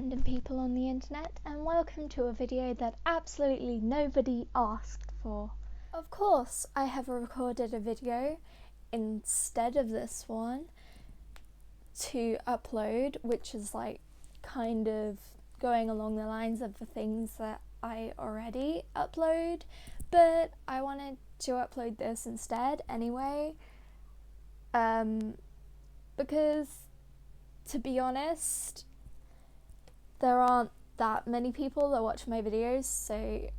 random people on the internet, and welcome to a video that absolutely nobody asked for. Of course, I have recorded a video instead of this one to upload, which is like kind of going along the lines of the things that I already upload, but I wanted to upload this instead anyway, because to be honest, there aren't that many people that watch my videos, so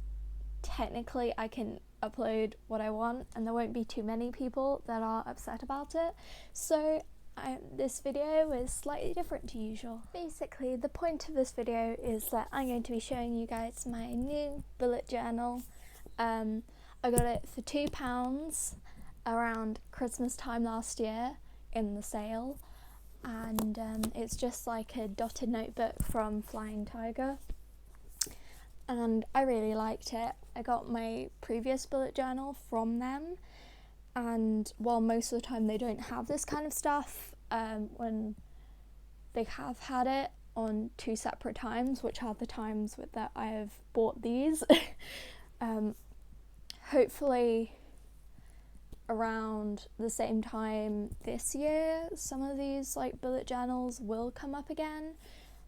technically I can upload what I want and there won't be too many people that are upset about it. So this video is slightly different to usual. Basically, the point of this video is that I'm going to be showing you guys my new bullet journal. I got it for £2 around Christmas time last year in the sale, and it's just like a dotted notebook from Flying Tiger, and I really liked it. I got my previous bullet journal from them, and while most of the time they don't have this kind of stuff, when they have had it on 2 separate times, which are the times that I have bought these, hopefully around the same time this year some of these like bullet journals will come up again,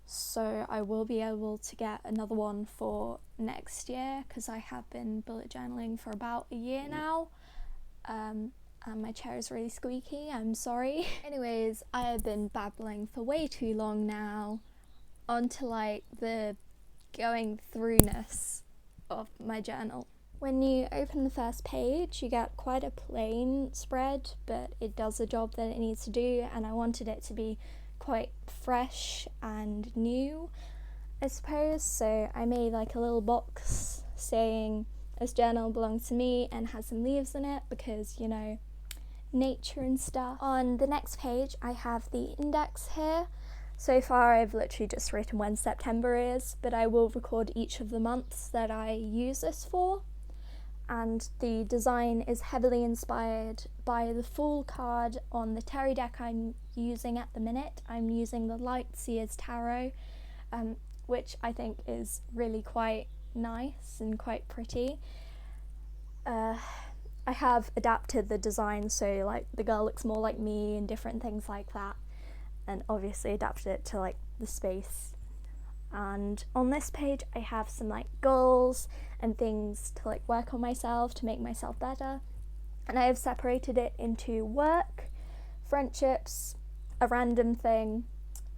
so I will be able to get another one for next year, because I have been bullet journaling for about a year now, and my chair is really squeaky, I'm sorry. Anyways, I have been babbling for way too long now, onto like the going through-ness of my journal. When you open the first page, you get quite a plain spread, but it does the job that it needs to do, and I wanted it to be quite fresh and new, I suppose. So I made like a little box saying this journal belongs to me and has some leaves in it because, you know, nature and stuff. On the next page, I have the index here. So far I've literally just written when September is, but I will record each of the months that I use this for. And the design is heavily inspired by the Fool card on the Terry deck I'm using at the minute. I'm using the Lightseers Tarot, which I think is really quite nice and quite pretty. I have adapted the design so like the girl looks more like me and different things like that, and obviously adapted it to like the space. And on this page I have some like goals and things to like work on myself to make myself better, and I have separated it into work, friendships, a random thing,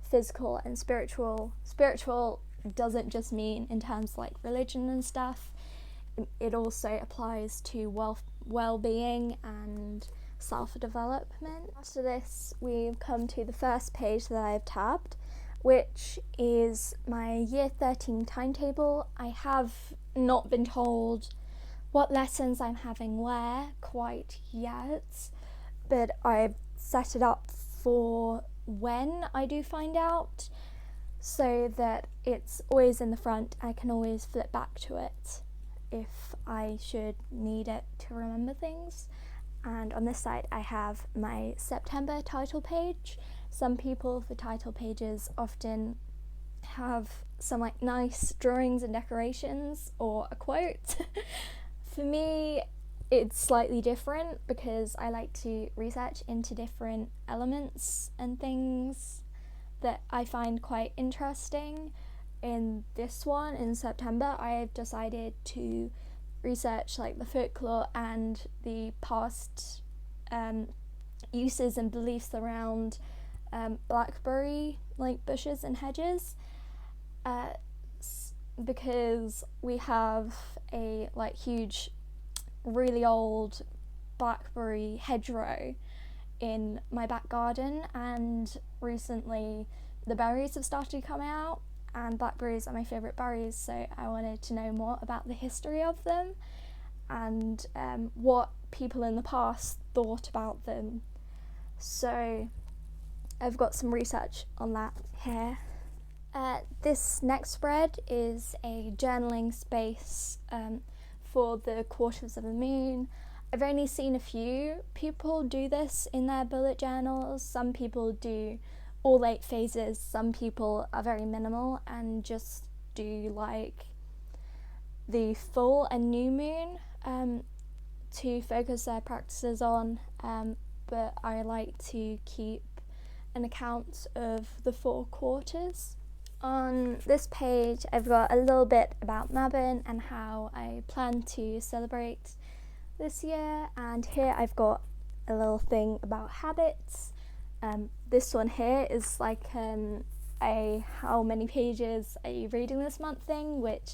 physical and spiritual. Spiritual doesn't just mean in terms like religion and stuff, it also applies to well-being and self-development. After this we've come to the first page that I've tabbed, which is my year 13 timetable. I have not been told what lessons I'm having where quite yet, but I've set it up for when I do find out, so that it's always in the front. I can always flip back to it if I should need it to remember things. And on this side I have my September title page. Some people, the title pages often have some like nice drawings and decorations or a quote. For me it's slightly different because I like to research into different elements and things that I find quite interesting. In this one, in September, I have decided to research like the folklore and the past uses and beliefs around blackberry like bushes and hedges, because we have a like huge really old blackberry hedgerow in my back garden, and recently the berries have started to come out, and blackberries are my favourite berries, so I wanted to know more about the history of them and what people in the past thought about them. So I've got some research on that here. This next spread is a journaling space for the quarters of the moon. I've only seen a few people do this in their bullet journals. Some people do all 8 phases. Some people are very minimal and just do like the full and new moon to focus their practices on, but I like to keep an account of the 4 quarters. On this page I've got a little bit about Mabon and how I plan to celebrate this year, and here I've got a little thing about habits. This one here is like a how many pages are you reading this month thing, which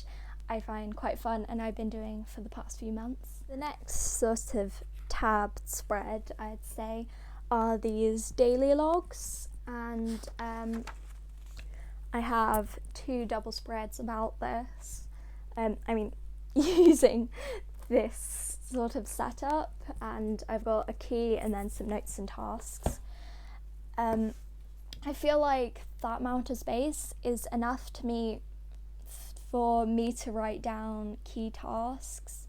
I find quite fun and I've been doing for the past few months. The next sort of tabbed spread, I'd say, are these daily logs, and I have 2 double spreads about this. Using this sort of setup, and I've got a key and then some notes and tasks. I feel like that amount of space is enough for me to write down key tasks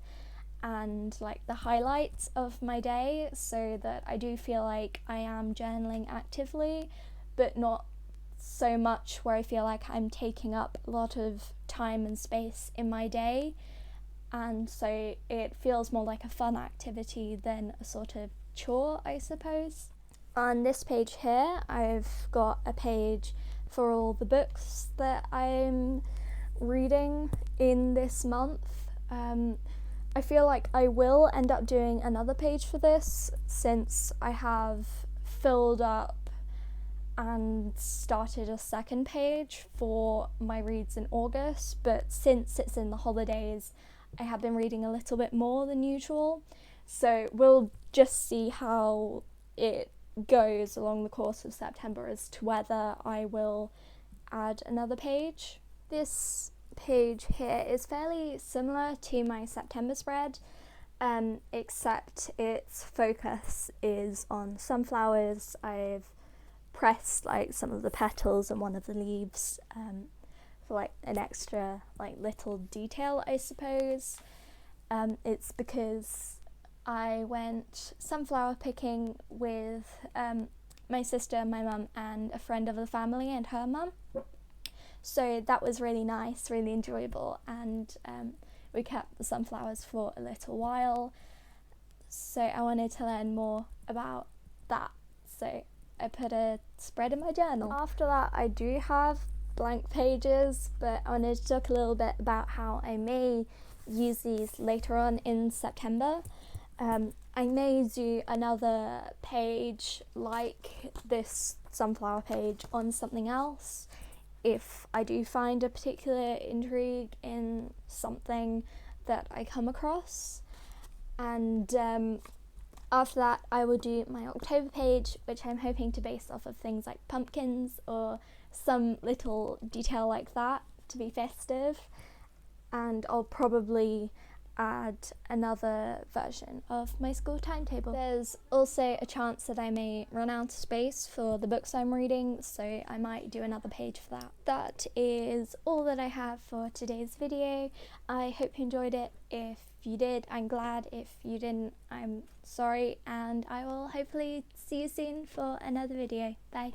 and like the highlights of my day, so that I do feel like I am journaling actively, but not so much where I feel like I'm taking up a lot of time and space in my day, and so it feels more like a fun activity than a sort of chore, I suppose. On this page here I've got a page for all the books that I'm reading in this month. I feel like I will end up doing another page for this, since I have filled up and started a second page for my reads in August, but since it's in the holidays I have been reading a little bit more than usual, so we'll just see how it goes along the course of September as to whether I will add another page. This page here is fairly similar to my September spread, except its focus is on sunflowers. I've pressed like some of the petals and one of the leaves for like an extra like little detail, I suppose. It's because I went sunflower picking with my sister, my mum and a friend of the family and her mum. So that was really nice, really enjoyable, and we kept the sunflowers for a little while. So I wanted to learn more about that, so I put a spread in my journal. After that I do have blank pages, but I wanted to talk a little bit about how I may use these later on in September. I may do another page like this sunflower page on something else if I do find a particular intrigue in something that I come across. And after that I will do my October page, which I'm hoping to base off of things like pumpkins or some little detail like that to be festive, and I'll probably add another version of my school timetable. There's also a chance that I may run out of space for the books I'm reading, so I might do another page for that. That is all that I have for today's video. I hope you enjoyed it. If you did, I'm glad. If you didn't, I'm sorry, and I will hopefully see you soon for another video. Bye.